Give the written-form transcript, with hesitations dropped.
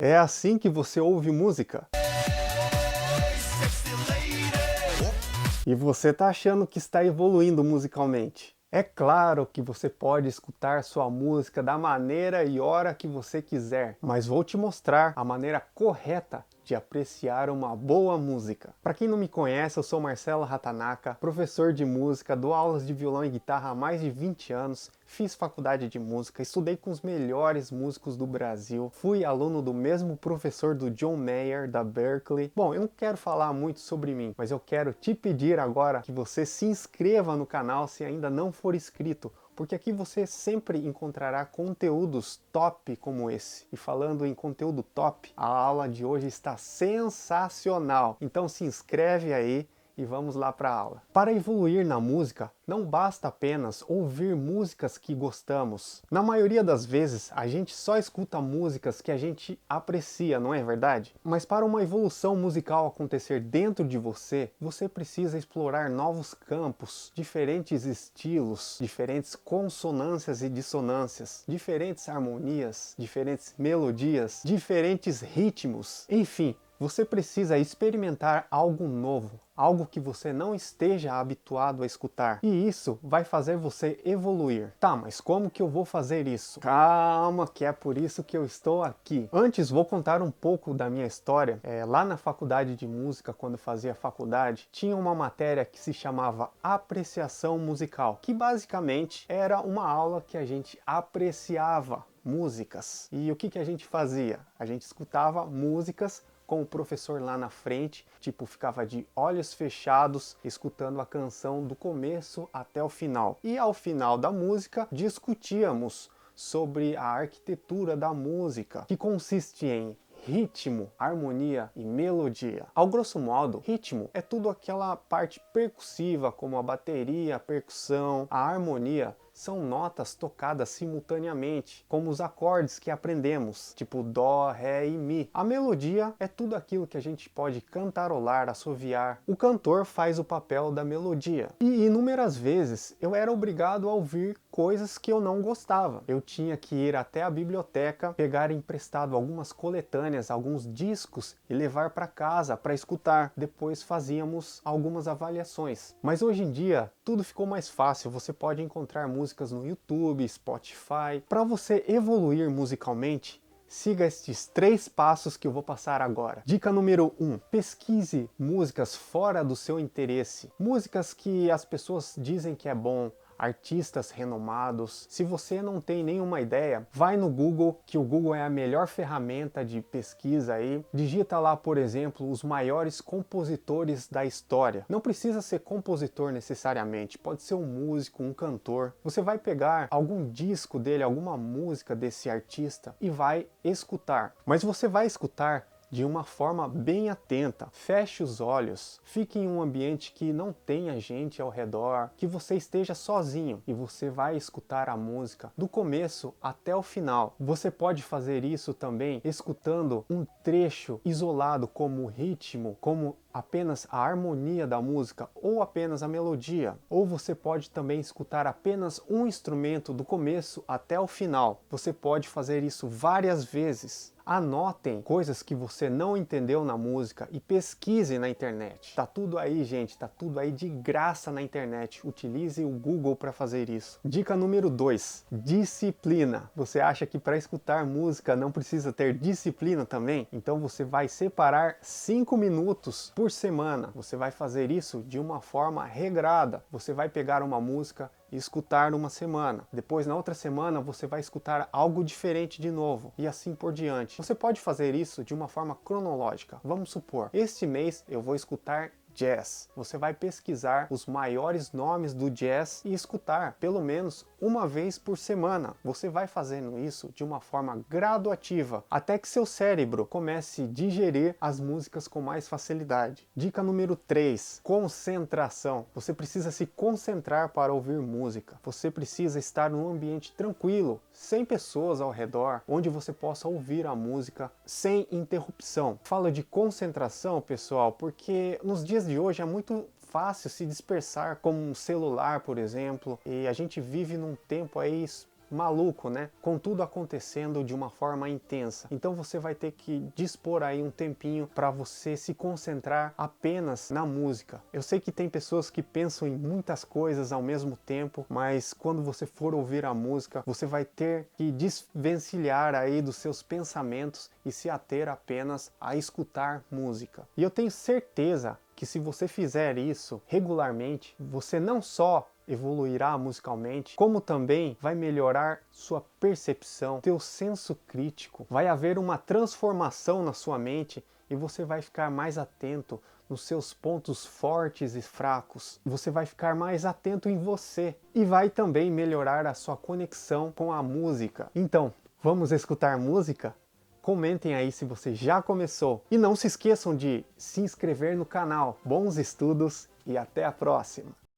É assim que você ouve música? E você tá achando que está evoluindo musicalmente? É claro que você pode escutar sua música da maneira e hora que você quiser, mas vou te mostrar a maneira correta de apreciar uma boa música. Para quem não me conhece, eu sou Marcelo Hatanaka, professor de música, dou aulas de violão e guitarra há mais de 20 anos, fiz faculdade de música, estudei com os melhores músicos do Brasil, fui aluno do mesmo professor do John Mayer, da Berklee. Bom, eu não quero falar muito sobre mim, mas eu quero te pedir agora que você se inscreva no canal se ainda não for inscrito, porque aqui você sempre encontrará conteúdos top como esse. E falando em conteúdo top, a aula de hoje está sensacional. Então se inscreve aí e vamos lá para a aula. Para evoluir na música, não basta apenas ouvir músicas que gostamos. Na maioria das vezes, a gente só escuta músicas que a gente aprecia, não é verdade? Mas para uma evolução musical acontecer dentro de você, você precisa explorar novos campos, diferentes estilos, diferentes consonâncias e dissonâncias, diferentes harmonias, diferentes melodias, diferentes ritmos, enfim. Você precisa experimentar algo novo, algo que você não esteja habituado a escutar. E isso vai fazer você evoluir. Tá, mas como que eu vou fazer isso? Calma, que é por isso que eu estou aqui. Antes, vou contar um pouco da minha história. Lá na faculdade de música, quando eu fazia faculdade, tinha uma matéria que se chamava Apreciação Musical, que basicamente era uma aula que a gente apreciava músicas. E o que a gente fazia? A gente escutava músicas com o professor lá na frente, tipo, ficava de olhos fechados, escutando a canção do começo até o final. E ao final da música, discutíamos sobre a arquitetura da música, que consiste em ritmo, harmonia e melodia. Ao grosso modo, ritmo é tudo aquela parte percussiva, como a bateria, a percussão, a harmonia. São notas tocadas simultaneamente, como os acordes que aprendemos, tipo dó, ré e mi. A melodia é tudo aquilo que a gente pode cantarolar, assoviar. O cantor faz o papel da melodia. E inúmeras vezes eu era obrigado a ouvir coisas que eu não gostava. Eu tinha que ir até a biblioteca, pegar emprestado algumas coletâneas, alguns discos e levar para casa para escutar. Depois fazíamos algumas avaliações. Mas hoje em dia tudo ficou mais fácil, você pode encontrar músicas no YouTube, Spotify. Para você evoluir musicalmente, siga estes 3 passos que eu vou passar agora. Dica número 1. Pesquise músicas fora do seu interesse. Músicas que as pessoas dizem que é bom, artistas renomados. Se você não tem nenhuma ideia, vai no Google, que o Google é a melhor ferramenta de pesquisa aí. Digita lá, por exemplo, os maiores compositores da história. Não precisa ser compositor necessariamente, pode ser um músico, um cantor. Você vai pegar algum disco dele, alguma música desse artista e vai escutar. Mas você vai escutar de uma forma bem atenta. Feche os olhos, fique em um ambiente que não tenha gente ao redor, que você esteja sozinho e você vai escutar a música do começo até o final. Você pode fazer isso também escutando um trecho isolado, como o ritmo, como apenas a harmonia da música ou apenas a melodia. Ou você pode também escutar apenas um instrumento do começo até o final. Você pode fazer isso várias vezes. Anotem coisas que você não entendeu na música e pesquise na internet. Tá tudo aí, gente, tá tudo aí de graça na internet. Utilize o Google para fazer isso. Dica número 2, disciplina. Você acha que para escutar música não precisa ter disciplina também? Então você vai separar 5 minutos por semana. Você vai fazer isso de uma forma regrada. Você vai pegar uma música e escutar numa semana. Depois, na outra semana, você vai escutar algo diferente de novo. E assim por diante. Você pode fazer isso de uma forma cronológica. Vamos supor, este mês eu vou escutar jazz. Você vai pesquisar os maiores nomes do jazz e escutar pelo menos uma vez por semana. Você vai fazendo isso de uma forma graduativa, até que seu cérebro comece a digerir as músicas com mais facilidade. Dica número 3, concentração. Você precisa se concentrar para ouvir música. Você precisa estar num ambiente tranquilo, sem pessoas ao redor, onde você possa ouvir a música sem interrupção. Falo de concentração, pessoal, porque nos dias de hoje é muito fácil se dispersar, como um celular, por exemplo, e a gente vive num tempo aí maluco, né? Com tudo acontecendo de uma forma intensa. Então você vai ter que dispor aí um tempinho para você se concentrar apenas na música. Eu sei que tem pessoas que pensam em muitas coisas ao mesmo tempo, mas quando você for ouvir a música, você vai ter que desvencilhar aí dos seus pensamentos e se ater apenas a escutar música. E eu tenho certeza que se você fizer isso regularmente, você não só evoluirá musicalmente, como também vai melhorar sua percepção, teu senso crítico, vai haver uma transformação na sua mente e você vai ficar mais atento nos seus pontos fortes e fracos. Você vai ficar mais atento em você e vai também melhorar a sua conexão com a música. Então, vamos escutar música? Comentem aí se você já começou. E não se esqueçam de se inscrever no canal. Bons estudos e até a próxima!